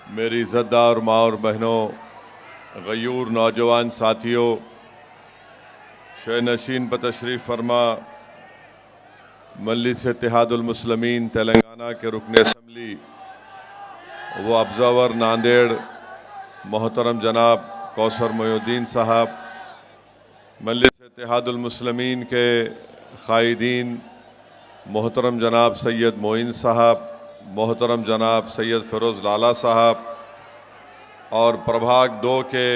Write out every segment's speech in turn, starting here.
मेरी इज़्ज़तदार माँ और बहनों, गयूर नौजवान साथियों, शे नशीन पर तशरीफ़ फरमा मजलिस इत्तेहादुल मुस्लिमीन तेलंगाना के रुकन असम्बली व ऑब्ज़र्वर नांदेड़ मोहतरम जनाब कौसर मोयुद्दीन साहब, मजलिस इत्तेहादुल मुस्लिमीन के कायदीन मोहतरम जनाब सैयद मोइन साहब, मोहतरम जनाब सैयद फ़िरोज़ लाला साहब और प्रभाग 2 के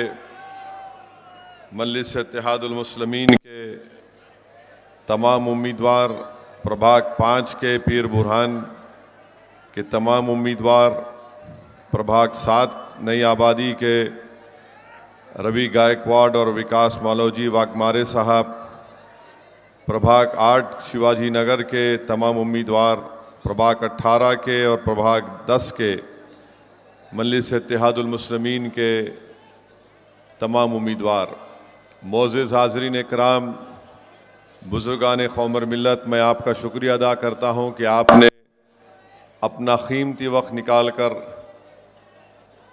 मजलिस इत्तेहादुल मुस्लिमीन के तमाम उम्मीदवार, प्रभाग 5 के पीर बुरहान के तमाम उम्मीदवार, प्रभाग 7 नई आबादी के रवि गायकवाड़ और विकास मालोजी वाघमारे साहब, प्रभाग 8 शिवाजी नगर के तमाम उम्मीदवार, प्रभाग 18 के और प्रभाग 10 के मजलिस इत्तेहादुल मुस्लिमीन के तमाम उम्मीदवार, मोअज़्ज़िज़ हाज़रीन इकराम, बुज़ुर्गान क़ौम मिल्लत, मैं आपका शुक्रिया अदा करता हूँ कि आपने अपना कीमती वक्त निकाल कर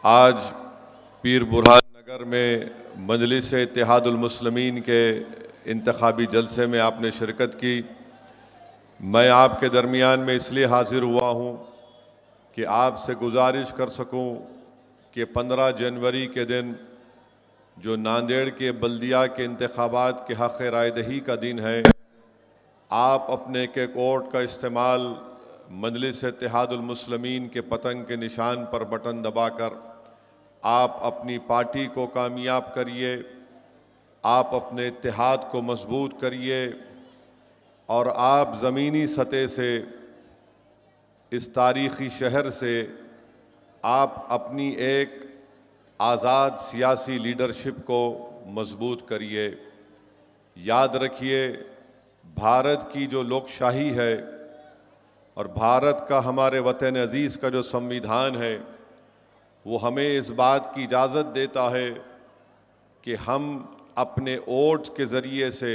आज पीर बुरहान नगर में मजलिस इत्तेहादुल मुस्लिमीन के इंतखाबी जलसे में आपने शिरकत की। मैं आपके दरमियान में इसलिए हाज़िर हुआ हूँ कि आपसे गुजारिश कर सकूँ कि 15 जनवरी के दिन जो नांदेड़ के बल्दिया के इंतखाबात के हक़ राय दही का दिन है, आप अपने एक एक वोट का इस्तेमाल मजलिस इत्तेहादुल मुस्लिमीन के पतंग के निशान पर बटन दबाकर आप अपनी पार्टी को कामयाब करिए, आप अपने इत्तेहाद को मजबूत करिए और आप ज़मीनी सतह से इस तारीख़ी शहर से आप अपनी एक आज़ाद सियासी लीडरशिप को मजबूत करिए। याद रखिए, भारत की जो लोकशाही है और भारत का हमारे वतन अज़ीज़ का जो संविधान है, वो हमें इस बात की इजाज़त देता है कि हम अपने वोट के ज़रिए से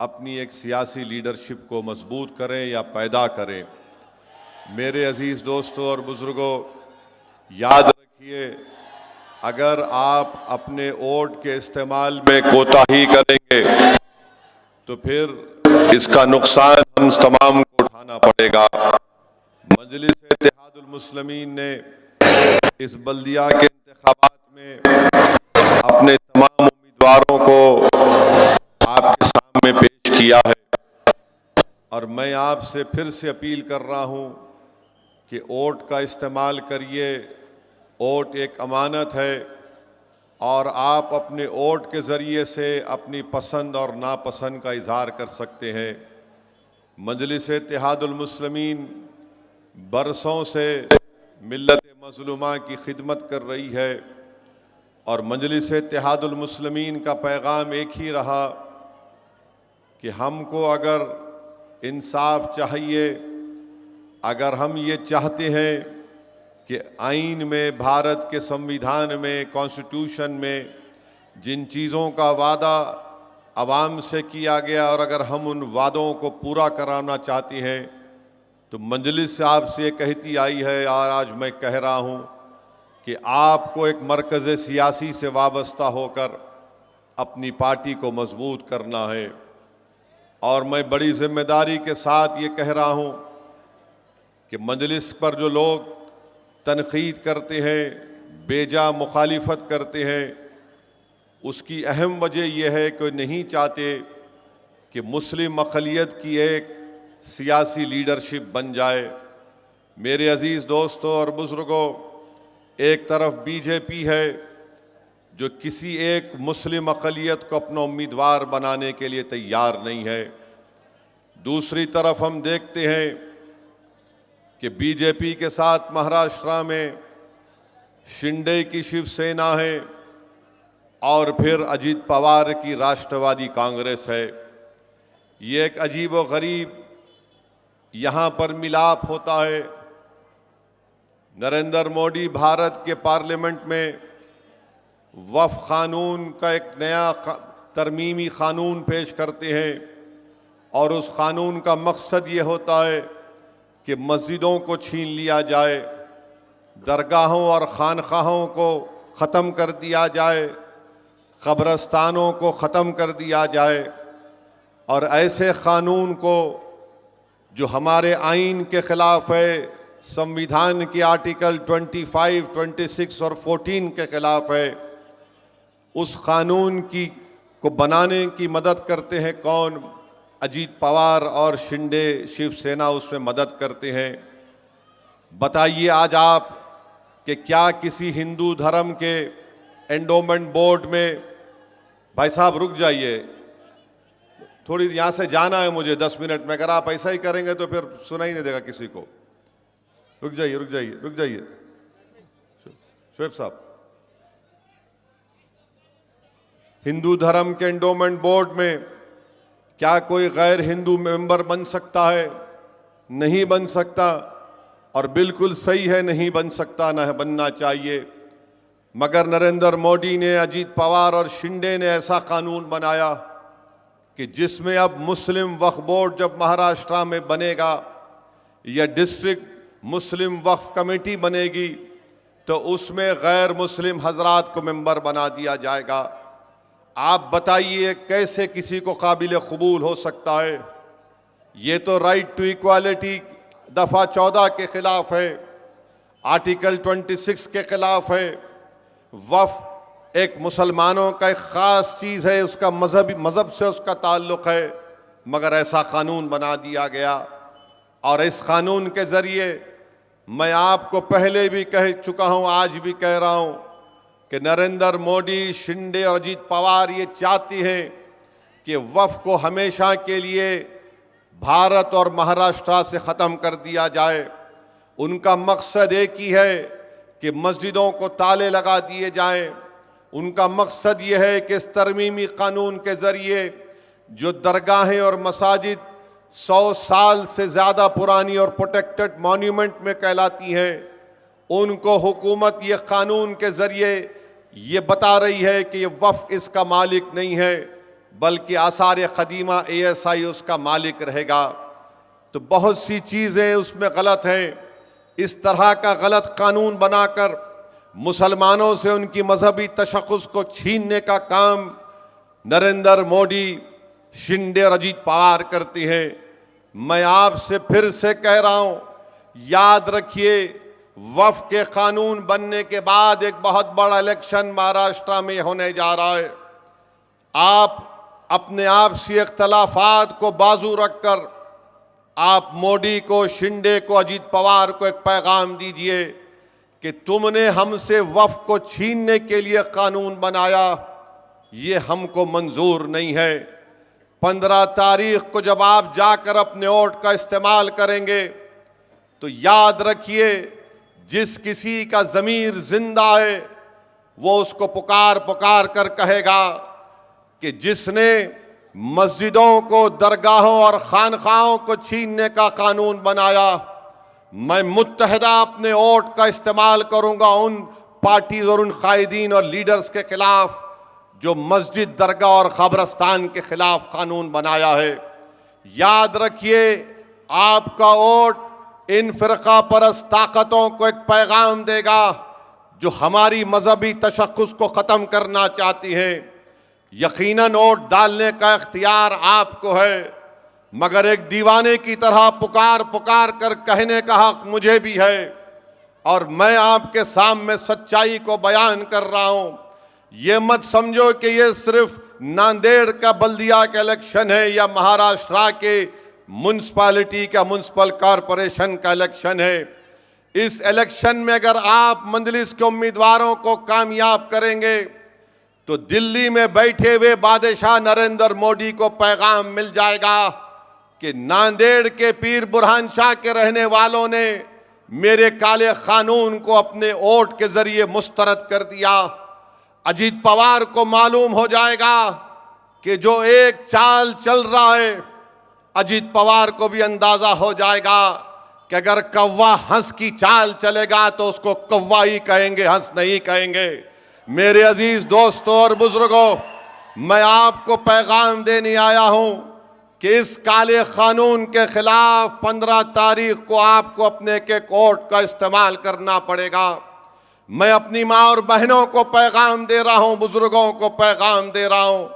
अपनी एक सियासी लीडरशिप को मजबूत करें या पैदा करें। मेरे अज़ीज़ दोस्तों और बुज़ुर्गों, याद रखिए, अगर आप अपने वोट के इस्तेमाल में कोताही करेंगे तो फिर इसका नुकसान हम तमाम को उठाना पड़ेगा। मजलिस इत्तेहादुल मुस्लिमीन ने इस बल्दिया के इंतखाबात में अपने तमाम उम्मीदवारों को आपके सामने पेश किया है और मैं आपसे फिर से अपील कर रहा हूँ कि वोट का इस्तेमाल करिए। वोट एक अमानत है और आप अपने वोट के ज़रिए से अपनी पसंद और नापसंद का इजहार कर सकते हैं। मजलिस इत्तेहादुल मुस्लिमीन बरसों से मिल्लत मज़लूमा की खिदमत कर रही है और मजलिस इत्तेहादुल मुस्लिमीन का पैगाम एक ही रहा कि हमको अगर इंसाफ चाहिए, अगर हम ये चाहते हैं कि आइन में, भारत के संविधान में, कॉन्स्टिट्यूशन में जिन चीज़ों का वादा आवाम से किया गया और अगर हम उन वादों को पूरा कराना चाहते हैं तो मजलिस से आपसे कहती आई है और आज मैं कह रहा हूँ कि आपको एक मरकज़ सियासी से वाबस्ता होकर अपनी पार्टी को मजबूत करना है। और मैं बड़ी ज़िम्मेदारी के साथ ये कह रहा हूँ कि मजलिस पर जो लोग तनक़ीद करते हैं, बेजा मुखालिफत करते हैं, उसकी अहम वजह यह है कि नहीं चाहते कि मुस्लिम अक़लियत की एक सियासी लीडरशिप बन जाए। मेरे अज़ीज़ दोस्तों और बुज़ुर्गों, एक तरफ बीजेपी है जो किसी एक मुस्लिम अक़लियत को अपना उम्मीदवार बनाने के लिए तैयार नहीं है। दूसरी तरफ हम देखते हैं कि बीजेपी के साथ महाराष्ट्र में शिंदे की शिवसेना है और फिर अजित पवार की राष्ट्रवादी कांग्रेस है। ये एक अजीब व गरीब यहाँ पर मिलाप होता है। नरेंद्र मोदी भारत के पार्लियामेंट में वक्फ कानून का एक नया तरमीमी कानून पेश करते हैं और उस कानून का मकसद ये होता है कि मस्जिदों को छीन लिया जाए। दरगाहों और खानखाहों को ख़त्म कर दिया जाए, क़ब्रस्तानों को ख़त्म कर दिया जाए और ऐसे क़ानून को जो हमारे आइन के ख़िलाफ़ है, संविधान के आर्टिकल 25, 26 और 14 के ख़िलाफ़ है, उस क़ानून को बनाने की मदद करते हैं कौन? अजीत पवार और शिंदे शिवसेना उसमें मदद करते हैं। बताइए आज आप कि क्या किसी हिंदू धर्म के एंडोमेंट बोर्ड में, भाई साहब रुक जाइए, थोड़ी यहाँ से जाना है मुझे 10 मिनट में, अगर आप ऐसा ही करेंगे तो फिर सुना ही नहीं देगा किसी को। रुक जाइए रुक जाइए रुक जाइए शोएब साहब, हिंदू धर्म के एंडोमेंट बोर्ड में क्या कोई गैर हिंदू मेंबर बन सकता है? नहीं बन सकता, और बिल्कुल सही है, नहीं बन सकता, न बनना चाहिए। मगर नरेंद्र मोदी ने, अजीत पवार और शिंदे ने ऐसा कानून बनाया कि जिसमें अब मुस्लिम वक्फ बोर्ड जब महाराष्ट्र में बनेगा या डिस्ट्रिक्ट मुस्लिम वक्फ कमेटी बनेगी तो उसमें गैर मुस्लिम हजरात को मेंबर बना दिया जाएगा। आप बताइए कैसे किसी को काबिल कबूल हो सकता है? ये तो राइट टू इक्वालिटी दफ़ा 14 के खिलाफ है, आर्टिकल 26 के खिलाफ है। वफ़ एक मुसलमानों का एक ख़ास चीज़ है, उसका मज़हब से उसका ताल्लुक़ है, मगर ऐसा कानून बना दिया गया। और इस कानून के ज़रिए मैं आपको पहले भी कह चुका हूँ, आज भी कह रहा हूँ कि नरेंद्र मोदी, शिंदे और अजीत पवार ये चाहती हैं कि वफ़ को हमेशा के लिए भारत और महाराष्ट्र से ख़त्म कर दिया जाए। उनका मकसद एक ही है कि मस्जिदों को ताले लगा दिए जाएं। उनका मकसद ये है कि इस तरमीमी कानून के ज़रिए जो दरगाहें और मसाजिद 100 साल से ज़्यादा पुरानी और प्रोटेक्टेड मॉन्यूमेंट में कहलाती हैं, उनको हुकूमत ये कानून के ज़रिए ये बता रही है कि ये वफ़ इसका मालिक नहीं है, बल्कि आसार क़दीमा ASI उसका मालिक रहेगा। तो बहुत सी चीज़ें उसमें गलत हैं। इस तरह का गलत कानून बनाकर मुसलमानों से उनकी मजहबी तशख़्ख़ुस को छीनने का काम नरेंद्र मोदी, शिंदे और अजीत पवार करती हैं। मैं आपसे फिर से कह रहा हूँ, याद रखिए, वफ़ के कानून बनने के बाद एक बहुत बड़ा इलेक्शन महाराष्ट्र में होने जा रहा है। आप अपने आपसी इख्तलाफात को बाजू रखकर आप मोदी को, शिंदे को, अजीत पवार को एक पैगाम दीजिए कि तुमने हमसे वफ़ को छीनने के लिए कानून बनाया, ये हमको मंजूर नहीं है। 15 तारीख को जब आप जाकर अपने वोट का इस्तेमाल करेंगे तो याद रखिए, जिस किसी का ज़मीर जिंदा है वो उसको पुकार पुकार कर कहेगा कि जिसने मस्जिदों को, दरगाहों और खानखाहों को छीनने का कानून बनाया, मैं मुत्तहदा अपने वोट का इस्तेमाल करूंगा उन पार्टीज और उन कायदीन और लीडर्स के खिलाफ जो मस्जिद, दरगाह और कब्रस्तान के खिलाफ कानून बनाया है। याद रखिए, आपका वोट इन फ़िरका परस्त ताकतों को एक पैगाम देगा जो हमारी मजहबी तशख़्ख़ुस को ख़त्म करना चाहती हैं। यकीनन वोट डालने का इख्तियार आपको है, मगर एक दीवाने की तरह पुकार पुकार कर कहने का हक मुझे भी है। और मैं आपके सामने सच्चाई को बयान कर रहा हूं। ये मत समझो कि ये सिर्फ नांदेड़ का बल्दिया का इलेक्शन है या महाराष्ट्र के म्यूनसिपैलिटी का, म्यूनसिपल कॉरपोरेशन का इलेक्शन है। इस इलेक्शन में अगर आप मंजलिस के उम्मीदवारों को कामयाब करेंगे तो दिल्ली में बैठे हुए बादशाह नरेंद्र मोदी को पैगाम मिल जाएगा कि नांदेड़ के पीर बुरहान शाह के रहने वालों ने मेरे काले कानून को अपने वोट के जरिए मुस्तरद कर दिया। अजीत पवार को मालूम हो जाएगा कि जो एक चाल चल रहा है, अजीत पवार को भी अंदाजा हो जाएगा कि अगर कौवा हंस की चाल चलेगा तो उसको कौवा ही कहेंगे, हंस नहीं कहेंगे। मेरे अजीज दोस्तों और बुजुर्गों, मैं आपको पैगाम देने आया हूं कि इस काले कानून के खिलाफ 15 तारीख को आपको अपने के कोर्ट का इस्तेमाल करना पड़ेगा। मैं अपनी माँ और बहनों को पैगाम दे रहा हूं, बुजुर्गों को पैगाम दे रहा हूं।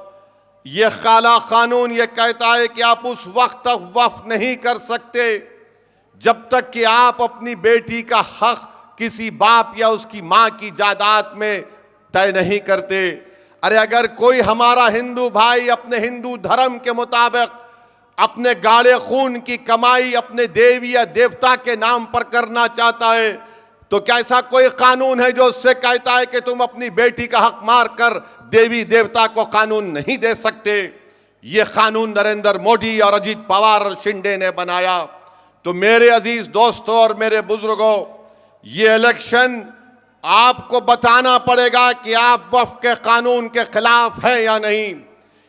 यह काला कानून यह कहता है कि आप उस वक्त तक वक्फ नहीं कर सकते जब तक कि आप अपनी बेटी का हक किसी बाप या उसकी मां की जायदाद में तय नहीं करते। अरे अगर कोई हमारा हिंदू भाई अपने हिंदू धर्म के मुताबिक अपने गाढ़े खून की कमाई अपने देवी या देवता के नाम पर करना चाहता है, तो क्या ऐसा कोई कानून है जो उससे कहता है कि तुम अपनी बेटी का हक मार कर देवी देवता को कानून नहीं दे सकते? यह कानून नरेंद्र मोदी और अजीत पवार और शिंदे ने बनाया। तो मेरे अजीज दोस्तों और मेरे बुजुर्गों, ये इलेक्शन आपको बताना पड़ेगा कि आप वक्फ के कानून के खिलाफ हैं या नहीं।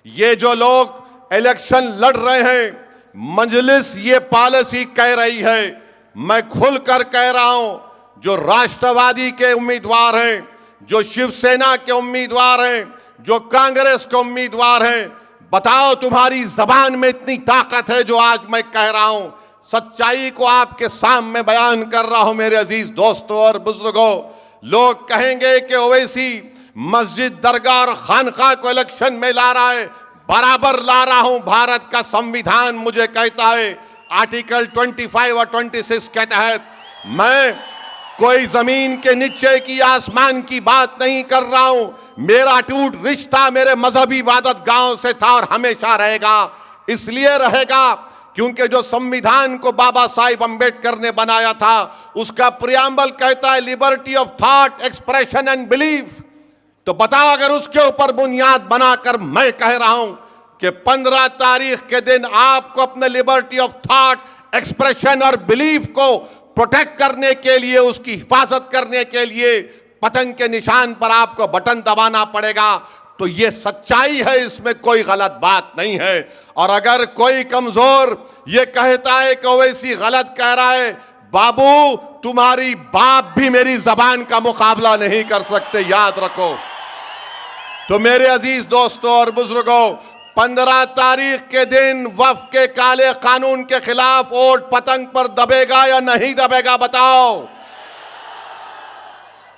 ये जो लोग इलेक्शन लड़ रहे हैं, मजलिस ये पॉलिसी कह रही है, मैं खुलकर कह रहा हूं, जो राष्ट्रवादी के उम्मीदवार हैं, जो शिवसेना के उम्मीदवार हैं, जो कांग्रेस के उम्मीदवार हैं, बताओ तुम्हारी जबान में इतनी ताकत है जो आज मैं कह रहा हूं। सच्चाई को आपके सामने बयान कर रहा हूं मेरे अजीज दोस्तों और बुजुर्गों। लोग कहेंगे कि ओवैसी मस्जिद, दरगाह और खानका को इलेक्शन में ला रहा है, बराबर ला रहा हूं। भारत का संविधान मुझे कहता है, आर्टिकल 25 और 26 के तहत मैं कोई जमीन के नीचे की आसमान की बात नहीं कर रहा हूं। मेरा टूट रिश्ता मेरे मजहबी इबादत गांव से था और हमेशा रहेगा। इसलिए रहेगा क्योंकि जो संविधान को बाबा साहिब अंबेडकर ने बनाया था, उसका प्रियम्बल कहता है liberty of thought, expression and belief. तो बताओ, अगर उसके ऊपर बुनियाद बनाकर मैं कह रहा हूं कि 15 तारीख के दिन आपको अपने लिबर्टी ऑफ थॉट, एक्सप्रेशन और बिलीफ को प्रोटेक्ट करने के लिए, उसकी हिफाजत करने के लिए पतंग के निशान पर आपको बटन दबाना पड़ेगा, तो ये सच्चाई है, इसमें कोई गलत बात नहीं है। और अगर कोई कमजोर ये कहता है कि ओवैसी गलत कह रहा है, बाबू तुम्हारी बाप भी मेरी जबान का मुकाबला नहीं कर सकते, याद रखो। तो मेरे अजीज दोस्तों और बुजुर्गों, 15 तारीख के दिन वक्फ के काले कानून के खिलाफ वोट पतंग पर दबेगा या नहीं दबेगा? बताओ।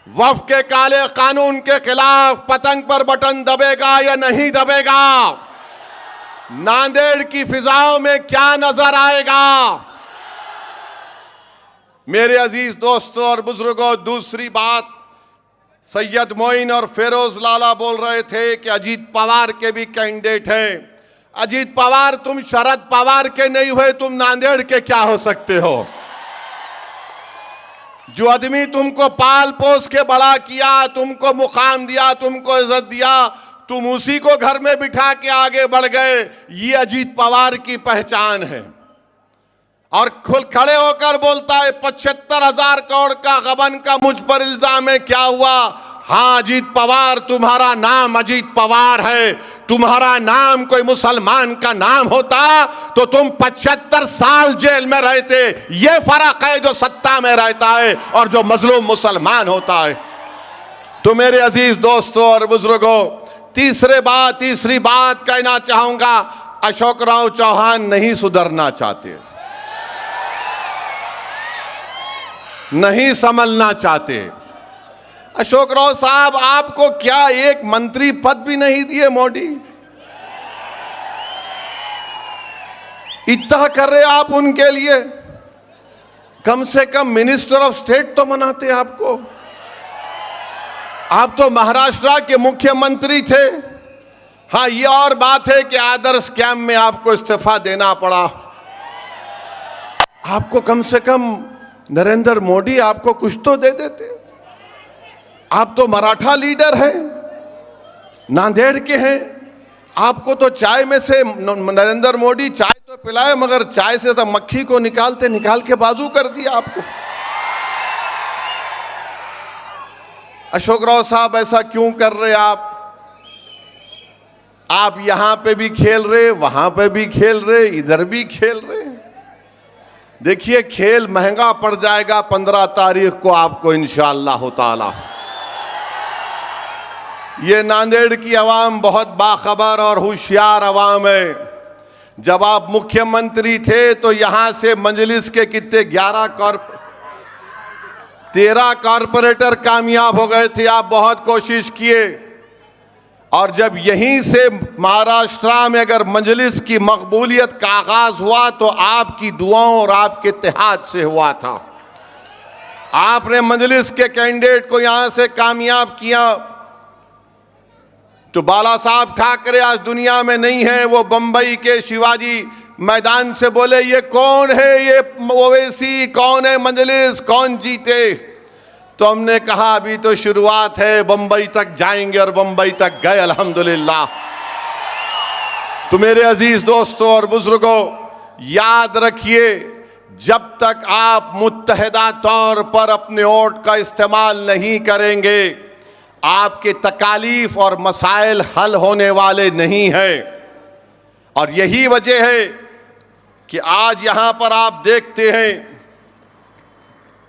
वक्फ के काले कानून के खिलाफ पतंग पर बटन दबेगा या नहीं दबेगा? नांदेड़ की फिजाओं में क्या नजर आएगा? मेरे अजीज दोस्तों और बुजुर्गों, दूसरी बात, सैयद मोइन और फेरोज लाला बोल रहे थे कि अजीत पवार के भी कैंडिडेट हैं। अजीत पवार, तुम शरद पवार के नहीं हुए, तुम नांदेड़ के क्या हो सकते हो? जो आदमी तुमको पाल पोस के बड़ा किया, तुमको मुकाम दिया, तुमको इज्जत दिया, तुम उसी को घर में बिठा के आगे बढ़ गए। ये अजीत पवार की पहचान है। और खुल खड़े होकर बोलता है 75,000 करोड़ का गबन का मुझ पर इल्जाम है, क्या हुआ? हाँ अजीत पवार, तुम्हारा नाम अजीत पवार है। तुम्हारा नाम कोई मुसलमान का नाम होता तो तुम 75 साल जेल में रहते। ये फर्क है जो सत्ता में रहता है और जो मजलूम मुसलमान होता है। तो मेरे अजीज दोस्तों और बुजुर्गों, तीसरी बात कहना चाहूंगा, अशोक राव चौहान नहीं सुधरना चाहते, नहीं संभलना चाहते। अशोक राव साहब, आपको क्या एक मंत्री पद भी नहीं दिए मोदी? इतना कर रहे आप उनके लिए, कम से कम मिनिस्टर ऑफ स्टेट तो बनाते आपको। आप तो महाराष्ट्र के मुख्यमंत्री थे। हाँ, ये और बात है कि आदर्श स्कैम में आपको इस्तीफा देना पड़ा। आपको कम से कम नरेंद्र मोदी आपको कुछ तो दे देते। आप तो मराठा लीडर हैं, नांदेड़ के हैं। आपको तो चाय में से नरेंद्र मोदी चाय तो पिलाए, मगर चाय से तो मक्खी को निकाल के बाजू कर दिया आपको। अशोक राव साहब, ऐसा क्यों कर रहे आप यहां पे भी खेल रहे, वहां पे भी खेल रहे, इधर भी खेल रहे। देखिए, खेल महंगा पड़ जाएगा 15 तारीख को आपको इंशाअल्लाह ताला। ये नांदेड़ की आवाम बहुत बाखबर और होशियार आवाम है। जब आप मुख्यमंत्री थे तो यहां से मजलिस के कितने 13 कॉरपोरेटर कामयाब हो गए थे। आप बहुत कोशिश किए, और जब यहीं से महाराष्ट्र में अगर मजलिस की मकबूलियत का आगाज हुआ तो आपकी दुआओं और आपके इत्तेहाद से हुआ था। आपने मजलिस के कैंडिडेट को यहां से कामयाब किया। तो बाला साहब ठाकरे आज दुनिया में नहीं है, वो बंबई के शिवाजी मैदान से बोले ये कौन है, ये ओवैसी कौन है, मजलिस कौन जीते। तो हमने कहा अभी तो शुरुआत है, बंबई तक जाएंगे, और बंबई तक गए अल्हम्दुलिल्लाह। तो मेरे अजीज दोस्तों और बुजुर्गों, याद रखिए, जब तक आप मुत्तहिदा तौर पर अपने वोट का इस्तेमाल नहीं करेंगे, आपके तकालीफ और मसाइल हल होने वाले नहीं हैं। और यही वजह है कि आज यहां पर आप देखते हैं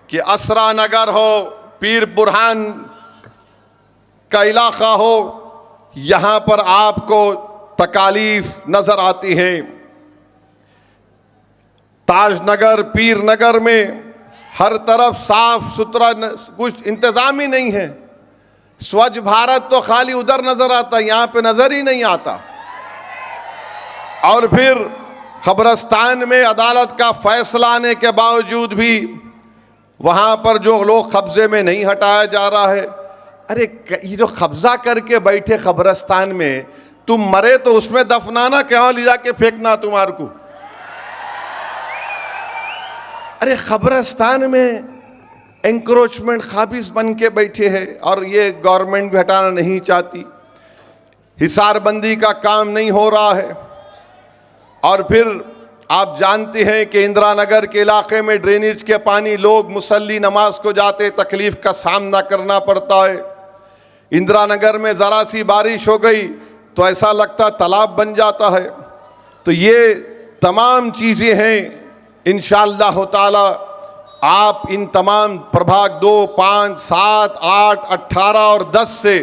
कि असरा नगर हो, पीर बुरहान का इलाका हो, यहां पर आपको तकालीफ नजर आती है। ताजनगर, पीर नगर में हर तरफ साफ सुथरा कुछ इंतजाम ही नहीं है। स्वच्छ भारत तो खाली उधर नजर आता, यहां पे नजर ही नहीं आता। और फिर खबरस्तान में अदालत का फैसला आने के बावजूद भी वहां पर जो लोग कब्जे में नहीं हटाया जा रहा है। अरे ये जो कब्जा करके बैठे खबरस्तान में, तुम मरे तो उसमें दफनाना, क्या ले जाके फेंकना तुम्हारे को। अरे खबरस्तान में एंक्रोचमेंट काबिज बन के बैठे हैं, और ये गवर्नमेंट भी हटाना नहीं चाहती। हिसारबंदी का काम नहीं हो रहा है। और फिर आप जानते हैं कि इंदिरा नगर के इलाके में ड्रेनेज के पानी, लोग मुसल्ली नमाज को जाते तकलीफ का सामना करना पड़ता है। इंदिरा नगर में ज़रा सी बारिश हो गई तो ऐसा लगता तालाब बन जाता है। तो ये तमाम चीज़ें हैं, इंशाअल्लाह ताला आप इन तमाम प्रभाग 2, 5, 7, 8, 18 और 10 से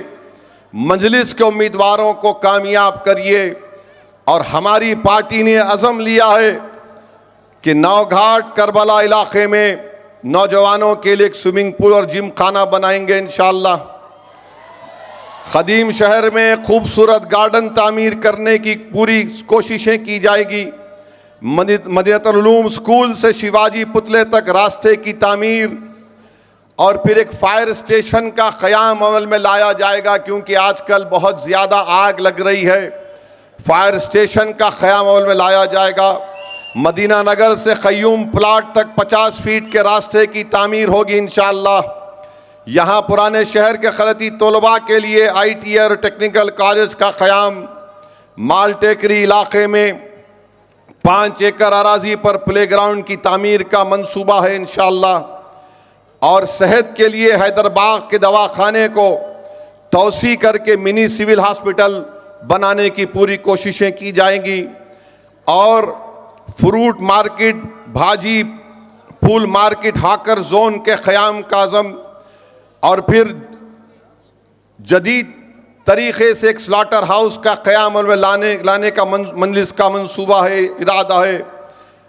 मजलिस के उम्मीदवारों को कामयाब करिए। और हमारी पार्टी ने अज़म लिया है कि नौघाट करबला इलाके में नौजवानों के लिए एक स्विमिंग पूल और जिम खाना बनाएंगे इंशाअल्लाह। खदीम शहर में खूबसूरत गार्डन तामीर करने की पूरी कोशिशें की जाएगी। मदीनतुल उलूम स्कूल से शिवाजी पुतले तक रास्ते की तामीर, और फिर एक फायर स्टेशन का क़याम अमल में लाया जाएगा, क्योंकि आजकल बहुत ज़्यादा आग लग रही है। फायर स्टेशन का क़याम अमल में लाया जाएगा। मदीना नगर से क़य्यूम प्लाट तक 50 फीट के रास्ते की तामीर होगी इंशाअल्लाह। यहाँ पुराने शहर के खलती तलबा के लिए ITI और टेक्निकल कॉलेज का क़याम। माल टेकरी इलाके में 5 एकड़ अराजी पर प्लेग्राउंड की तामीर का मंसूबा है इंशाअल्लाह। और सेहत के लिए हैदराबाद के दवाखाने को तौसी करके मिनी सिविल हॉस्पिटल बनाने की पूरी कोशिशें की जाएंगी। और फ्रूट मार्केट, भाजी फूल मार्केट, हाकर जोन के क़याम का आज़म। और फिर जदीद तरीक़े से एक स्लॉटर हाउस का क़याम में लाने का मजलिस का मंसूबा है, इरादा है।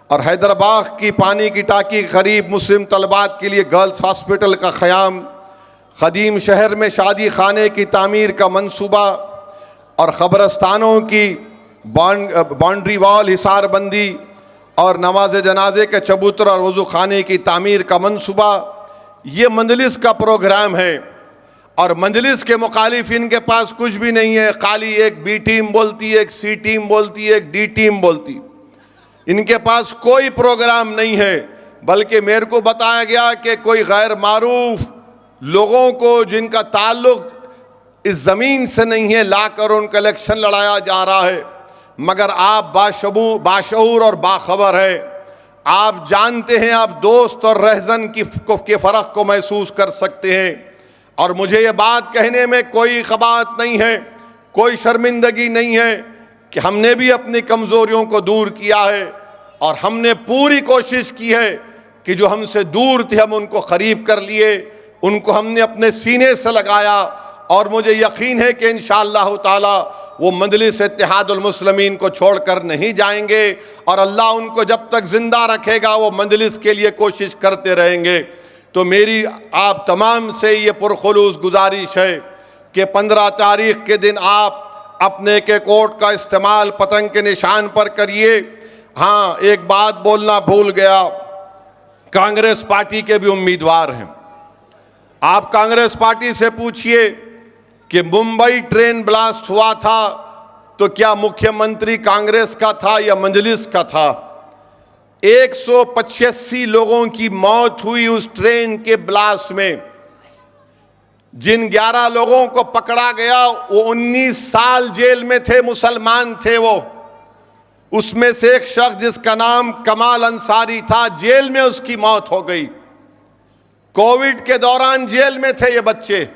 और हैदराबाद की पानी की टाँकी करीब मुस्लिम तलबात के लिए गर्ल्स हॉस्पिटल का क़याम। ख़दीम शहर में शादी खाने की तामीर का मंसूबा, और ख़बरस्तानों की बाउंड्री वॉल, हिसारबंदी और नमाज जनाजे के चबूतर और वज़ू खाने की तामीर का मंसूबा। ये मजलिस का प्रोग्राम है। और मजलिस के मुखालिफ इनके पास कुछ भी नहीं है, खाली एक B टीम बोलती है, एक C टीम बोलती है, एक D टीम बोलती। इनके पास कोई प्रोग्राम नहीं है। बल्कि मेरे को बताया गया कि कोई गैर मारूफ लोगों को जिनका ताल्लुक़ इस ज़मीन से नहीं है लाकर उनका इलेक्शन लड़ाया जा रहा है। मगर आप बाशऊर और बाखबर है। आप जानते हैं, आप दोस्त और रहज़न के फ़र्क को महसूस कर सकते हैं। और मुझे ये बात कहने में कोई ख़बात नहीं है, कोई शर्मिंदगी नहीं है कि हमने भी अपनी कमज़ोरियों को दूर किया है। और हमने पूरी कोशिश की है कि जो हमसे दूर थे हम उनको करीब कर लिए, उनको हमने अपने सीने से लगाया। और मुझे यकीन है कि इंशाअल्लाह ताला वो मजलिस इत्तेहादुल मुस्लिमीन को छोड़कर नहीं जाएंगे और अल्लाह उनको जब तक जिंदा रखेगा वो मजलिस के लिए कोशिश करते रहेंगे। तो मेरी आप तमाम से ये पुरखुलूस गुजारिश है कि 15 तारीख के दिन आप अपने के कोट का इस्तेमाल पतंग के निशान पर करिए। हाँ, एक बात बोलना भूल गया, कांग्रेस पार्टी के भी उम्मीदवार हैं। आप कांग्रेस पार्टी से पूछिए कि मुंबई ट्रेन ब्लास्ट हुआ था तो क्या मुख्यमंत्री कांग्रेस का था या मजलिस का था? 185 लोगों की मौत हुई उस ट्रेन के ब्लास्ट में। जिन 11 लोगों को पकड़ा गया वो 19 साल जेल में थे, मुसलमान थे वो। उसमें से एक शख्स जिसका नाम कमाल अंसारी था, जेल में उसकी मौत हो गई। कोविड के दौरान जेल में थे ये बच्चे।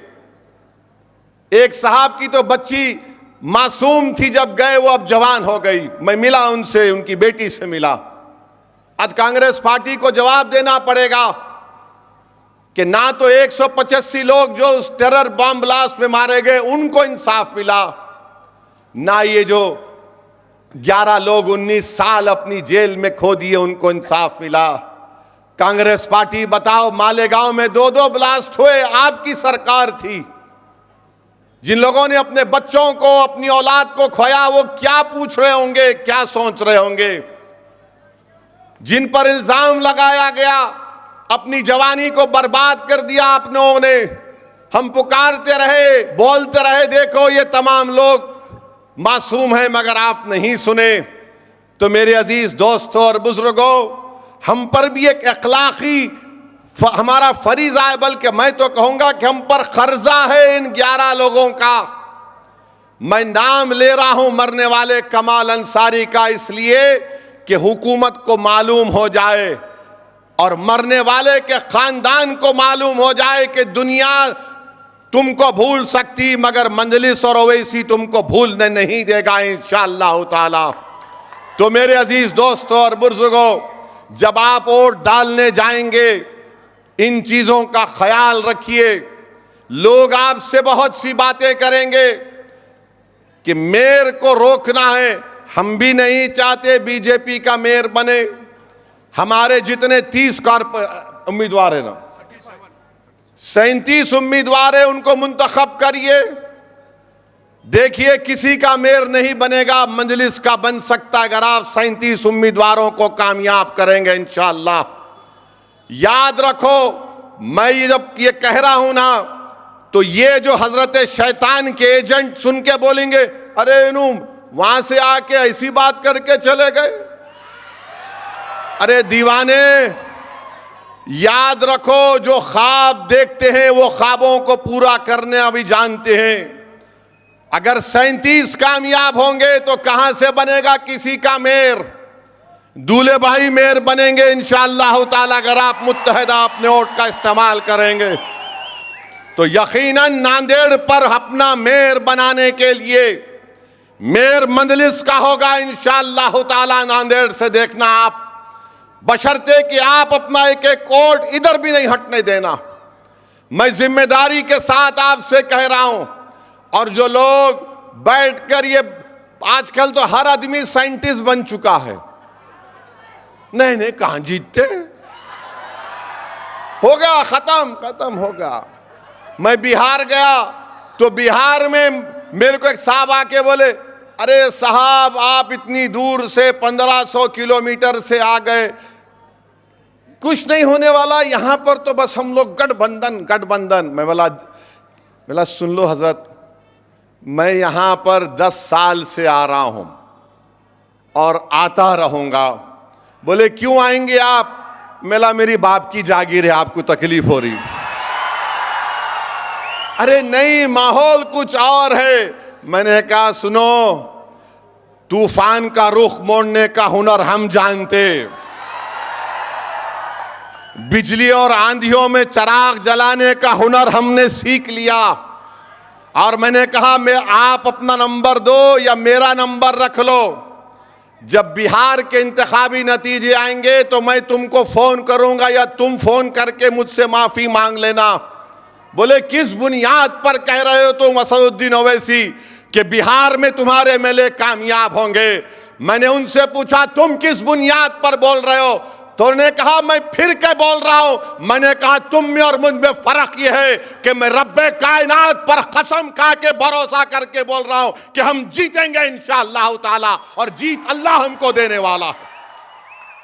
एक साहब की तो बच्ची मासूम थी, जब गए वो अब जवान हो गई। मैं मिला उनसे, उनकी बेटी से मिला। आज कांग्रेस पार्टी को जवाब देना पड़ेगा कि ना तो 185 लोग जो उस टेरर बम ब्लास्ट में मारे गए उनको इंसाफ मिला, ना ये जो 11 लोग 19 साल अपनी जेल में खो दिए उनको इंसाफ मिला। कांग्रेस पार्टी बताओ, मालेगांव में 2-2 ब्लास्ट हुए, आपकी सरकार थी। जिन लोगों ने अपने बच्चों को, अपनी औलाद को खोया, वो क्या पूछ रहे होंगे, क्या सोच रहे होंगे? जिन पर इल्जाम लगाया गया, अपनी जवानी को बर्बाद कर दिया आप लोगों ने। हम पुकारते रहे, बोलते रहे, देखो ये तमाम लोग मासूम हैं, मगर आप नहीं सुने। तो मेरे अजीज दोस्तों और बुजुर्गों, हम पर भी एक अखलाकी हमारा फरीजा है, बल्कि मैं तो कहूंगा कि हम पर कर्जा है इन 11 लोगों का। मैं नाम ले रहा हूं मरने वाले कमाल अंसारी का इसलिए कि हुकूमत को मालूम हो जाए और मरने वाले के खानदान को मालूम हो जाए कि दुनिया तुमको भूल सकती मगर मजलिस और ओवैसी तुमको भूलने नहीं देगा इंशाअल्लाह ताला। तो मेरे अजीज दोस्तों और बुजुर्गों, जब आप वोट डालने जाएंगे इन चीजों का ख्याल रखिए। लोग आपसे बहुत सी बातें करेंगे कि मेयर को रोकना है। हम भी नहीं चाहते बीजेपी का मेयर बने। हमारे जितने 30 उम्मीदवार है ना, 37 उम्मीदवार है, उनको मुंतखब करिए। देखिए किसी का मेयर नहीं बनेगा, मजलिस का बन सकता है अगर आप 37 उम्मीदवारों को कामयाब करेंगे इंशाअल्लाह। याद रखो, मैं ये जब ये कह रहा हूं ना, तो ये जो हजरत शैतान के एजेंट सुन के बोलेंगे, अरे इनू वहां से आके ऐसी बात करके चले गए। अरे दीवाने, याद रखो, जो ख्वाब देखते हैं वो ख्वाबों को पूरा करने अभी जानते हैं। अगर 37 कामयाब होंगे तो कहां से बनेगा किसी का मेयर? दूल्हे भाई मेयर बनेंगे इंशाअल्लाह ताला अगर आप मुत्तहदा अपने वोट का इस्तेमाल करेंगे। तो यकीनन नांदेड़ पर अपना मेयर बनाने के लिए मेयर मजलिस का होगा इंशाअल्लाह ताला। नांदेड़ से देखना आप, बशर्ते कि आप अपना एक एक वोट इधर भी नहीं हटने देना। मैं जिम्मेदारी के साथ आपसे कह रहा हूं। और जो लोग बैठकर ये, आजकल तो हर आदमी साइंटिस्ट बन चुका है। नहीं नहीं, कहां जीतते, होगा, खत्म होगा। मैं बिहार गया तो बिहार में मेरे को एक साहब आके बोले, अरे साहब आप इतनी दूर से 1500 किलोमीटर से आ गए, कुछ नहीं होने वाला, यहां पर तो बस हम लोग गठबंधन। मैं बोला सुन लो हजरत, मैं यहां पर 10 साल से आ रहा हूं और आता रहूंगा। बोले क्यों आएंगे आप? मेला मेरी बाप की जागीर है, आपको तकलीफ हो रही? अरे नहीं, माहौल कुछ और है। मैंने कहा सुनो, तूफान का रुख मोड़ने का हुनर हम जानते, बिजली और आंधियों में चिराग जलाने का हुनर हमने सीख लिया। और मैंने कहा मैं, आप अपना नंबर दो या मेरा नंबर रख लो, जब बिहार के इंतखाबी नतीजे आएंगे तो मैं तुमको फोन करूंगा या तुम फोन करके मुझसे माफी मांग लेना। बोले किस बुनियाद पर कह रहे हो तुम असदुद्दीन ओवैसी? कि बिहार में तुम्हारे एमएलए कामयाब होंगे। मैंने उनसे पूछा तुम किस बुनियाद पर बोल रहे हो, तो उन्होंने कहा मैं फिर के बोल रहा हूं। मैंने कहा तुम में और मुझ में फर्क यह है कि मैं रब्बे कायनात पर कसम खा के भरोसा करके बोल रहा हूं कि हम जीतेंगे इंशाअल्लाह ताला, और जीत अल्लाह हमको देने वाला है।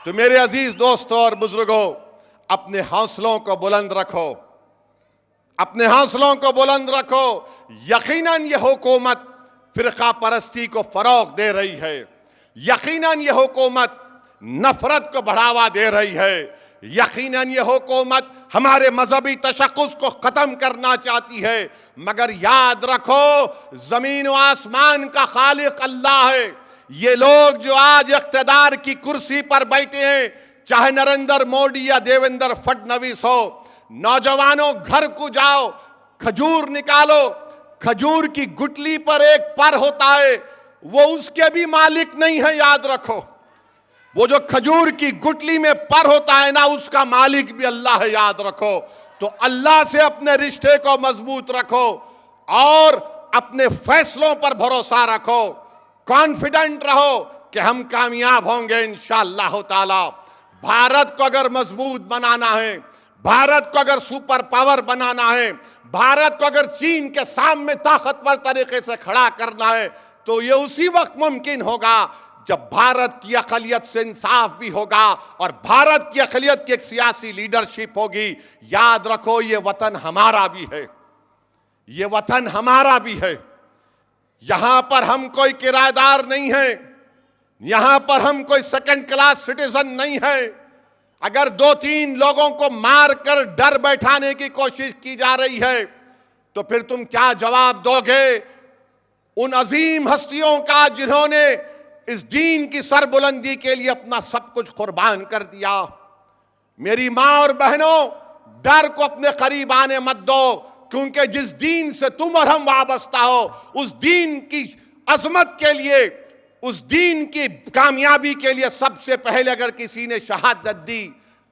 तो मेरे अजीज दोस्तों और बुजुर्गों, अपने हौसलों को बुलंद रखो, अपने हौसलों को बुलंद रखो। यकीनन ये हुकूमत फिरका परस्ती को फरोग दे रही है, यकीनन ये हुकूमत नफरत को बढ़ावा दे रही है, यकीनन ये हुकूमत हमारे मजहबी तशक्कुस को खत्म करना चाहती है। मगर याद रखो जमीन व आसमान का खालिक अल्लाह है। ये लोग जो आज इख्तिदार की कुर्सी पर बैठे हैं, चाहे नरेंद्र मोदी या देवेंद्र फडणवीस हो, नौजवानों घर को जाओ, खजूर निकालो, खजूर की गुटली पर एक पर होता है, वो उसके भी मालिक नहीं है, याद रखो। वो जो खजूर की गुटली में पर होता है ना, उसका मालिक भी अल्लाह है, याद रखो। तो अल्लाह से अपने रिश्ते को मजबूत रखो और अपने फैसलों पर भरोसा रखो, कॉन्फिडेंट रहो कि हम कामयाब होंगे इंशाअल्लाह ताला। भारत को अगर मजबूत बनाना है, भारत को अगर सुपर पावर बनाना है, भारत को अगर चीन के सामने ताकतवर तरीके से खड़ा करना है, तो ये उसी वक्त मुमकिन होगा जब भारत की अक़लियत से इंसाफ भी होगा और भारत की अक़लियत की एक सियासी लीडरशिप होगी। याद रखो ये वतन हमारा भी है, ये वतन हमारा भी है। यहां पर हम कोई किराएदार नहीं है, यहां पर हम कोई सेकंड क्लास सिटीजन नहीं है। अगर 2-3 लोगों को मारकर डर बैठाने की कोशिश की जा रही है, तो फिर तुम क्या जवाब दोगे उन अजीम हस्तियों का जिन्होंने इस दीन की सरबुलंदी के लिए अपना सब कुछ कुर्बान कर दिया। मेरी मां और बहनों, डर को अपने करीब आने मत दो, क्योंकि जिस दीन से तुम और हम वाबस्ता हो, उस दीन की अजमत के लिए, उस दीन की कामयाबी के लिए सबसे पहले अगर किसी ने शहादत दी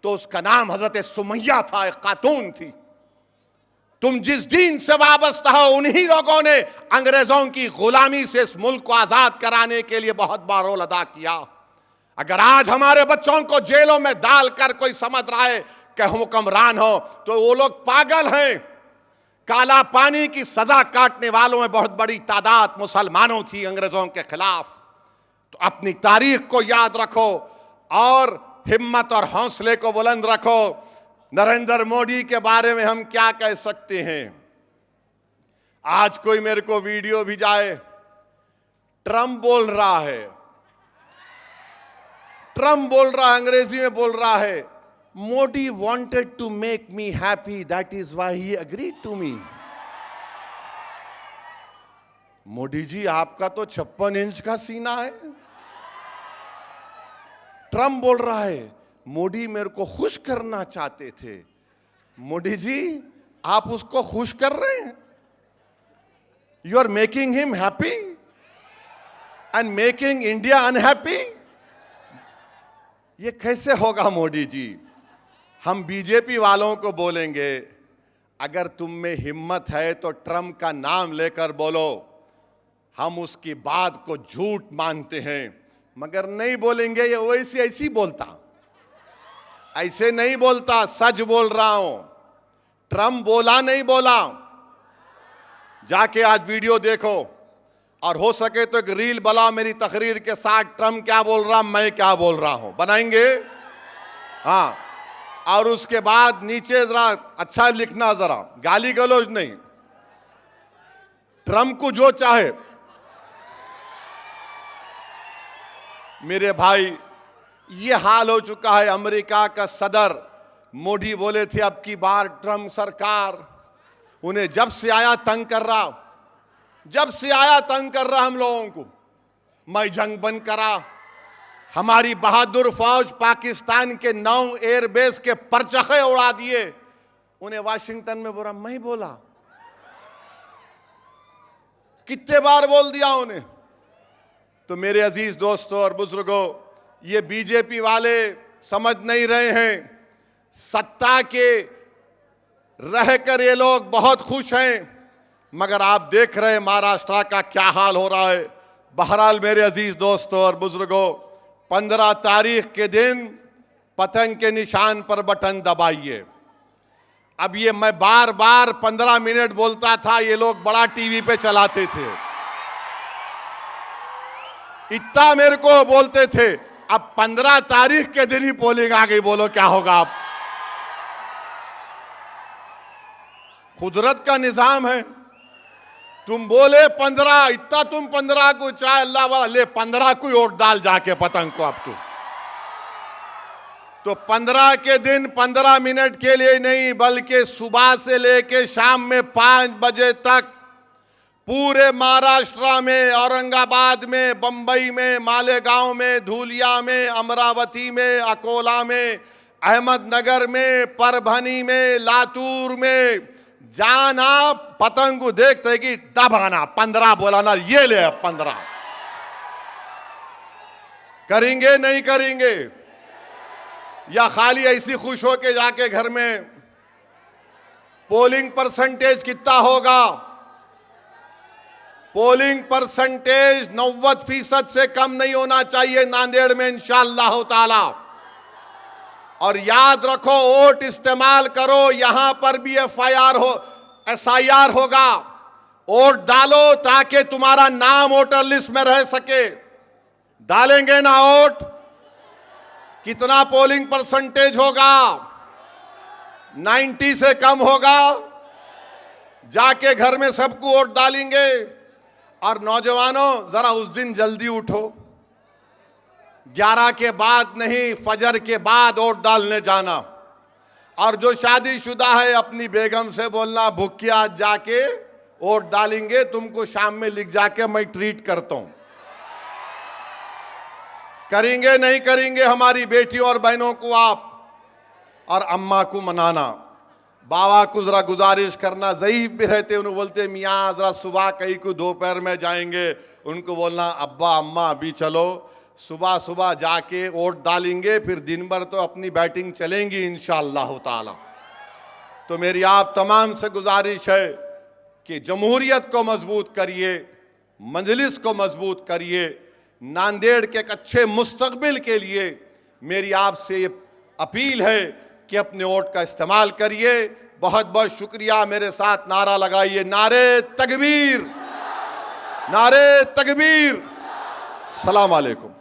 तो उसका नाम हजरत सुमैया था, एक खातून थी। तुम जिस दीन से वाबस्ता हो, उन्हीं लोगों ने अंग्रेजों की गुलामी से इस मुल्क को आजाद कराने के लिए बहुत बड़ा रोल अदा किया। अगर आज हमारे बच्चों को जेलों में डालकर कोई समझ रहा है कि हुक्मरान हो, तो वो लोग पागल हैं। काला पानी की सजा काटने वालों में बहुत बड़ी तादाद मुसलमानों थी अंग्रेजों के खिलाफ। तो अपनी तारीख को याद रखो और हिम्मत और हौसले को बुलंद रखो। नरेंद्र मोदी के बारे में हम क्या कह सकते हैं? आज कोई मेरे को वीडियो भेजाए, ट्रम्प बोल रहा है, ट्रम्प बोल रहा है, अंग्रेजी में बोल रहा है, Modi wanted to make me happy, that is why he agreed to me. Modi ji, आपका तो 56 इंच का सीना है। ट्रम्प बोल रहा है मोदी मेरे को खुश करना चाहते थे। मोदी जी, आप उसको खुश कर रहे हैं। You are making him happy and making India unhappy. ये कैसे होगा मोदी जी? हम बीजेपी वालों को बोलेंगे, अगर तुम में हिम्मत है तो ट्रम्प का नाम लेकर बोलो। हम उसकी बात को झूठ मानते हैं, मगर नहीं बोलेंगे ये वैसे ऐसी बोलता, ऐसे नहीं बोलता, सच बोल रहा हूं। ट्रम्प बोला नहीं बोला, जाके आज वीडियो देखो और हो सके तो एक रील बनाओ मेरी तकरीर के साथ, ट्रम्प क्या बोल रहा, मैं क्या बोल रहा हूं, बनाएंगे। हाँ, और उसके बाद नीचे जरा अच्छा लिखना, जरा गाली गलौज नहीं। ट्रम्प को जो चाहे। मेरे भाई, ये हाल हो चुका है। अमेरिका का सदर मोदी बोले थे अब की बार ट्रम्प सरकार, उन्हें जब से आया तंग कर रहा, जब से आया तंग कर रहा हम लोगों को। मैं जंग बंद करा, हमारी बहादुर फौज पाकिस्तान के 9 एयरबेस के परचखे उड़ा दिए। उन्हें वाशिंगटन में बोला, मैं बोला, कितने बार बोल दिया उन्हें। तो मेरे अजीज दोस्तों और बुजुर्गों, ये बीजेपी वाले समझ नहीं रहे हैं। सत्ता के रहकर ये लोग बहुत खुश हैं, मगर आप देख रहे हैं महाराष्ट्र का क्या हाल हो रहा है। बहरहाल मेरे अजीज दोस्तों और बुजुर्गों, 15 तारीख के दिन पतंग के निशान पर बटन दबाइए। अब ये मैं बार बार 15 मिनट बोलता था, ये लोग बड़ा टीवी पे चलाते थे, इतना मेरे को बोलते थे। अब 15 तारीख के दिन ही पोलिंग आ गई, बोलो क्या होगा। आप कुदरत का निजाम है, तुम बोले 15, इतना तुम 15 को चाहे अल्लाह वाला ले 15 को वोट डाल जाके पतंग को। अब तो 15 के दिन 15 मिनट के लिए नहीं, बल्कि सुबह से लेके शाम में 5 बजे तक पूरे महाराष्ट्र में, औरंगाबाद में, बंबई में, मालेगांव में, धुलिया में, अमरावती में, अकोला में, अहमदनगर में, परभनी में, लातूर में जाना, पतंग को देखते कि दबाना, 15 बोलाना, ये ले 15। करेंगे नहीं करेंगे, या खाली ऐसी खुश हो के जाके घर में। पोलिंग परसेंटेज कितना होगा? पोलिंग परसेंटेज 90% से कम नहीं होना चाहिए नांदेड़ में इंशाअल्लाह ताला। और याद रखो, वोट इस्तेमाल करो, यहां पर भी SIR होगा। वोट डालो ताकि तुम्हारा नाम वोटर लिस्ट में रह सके। डालेंगे ना वोट? कितना पोलिंग परसेंटेज होगा? 90 से कम होगा। जाके घर में सबको वोट डालेंगे। और नौजवानों, जरा उस दिन जल्दी उठो, 11 के बाद नहीं, फजर के बाद वोट डालने जाना। और जो शादीशुदा है, अपनी बेगम से बोलना, भुक्की आज जाके वोट डालेंगे, तुमको शाम में लिख जाके मैं ट्रीट करता हूं। करेंगे नहीं करेंगे? हमारी बेटियों और बहनों को आप और अम्मा को मनाना, बाबा को जरा गुजारिश करना। ज़ईफ भी रहते, उन्हें बोलते मियाँ जरा सुबह कहीं को दोपहर में जाएंगे, उनको बोलना अब्बा अम्मा अभी चलो, सुबह सुबह जाके वोट डालेंगे, फिर दिन भर तो अपनी बैटिंग चलेंगी इंशाअल्लाह ताला। तो मेरी आप तमाम से गुजारिश है कि जमहूरियत को मजबूत करिए, मजलिस को मजबूत करिए। नांदेड़ के एक अच्छे मुस्तकबिल के लिए मेरी आपसे ये अपील है कि अपने वोट का इस्तेमाल करिए। बहुत बहुत शुक्रिया। मेरे साथ नारा लगाइए, नारे तकबीर, नारे तकबीर। सलाम अलैकुम।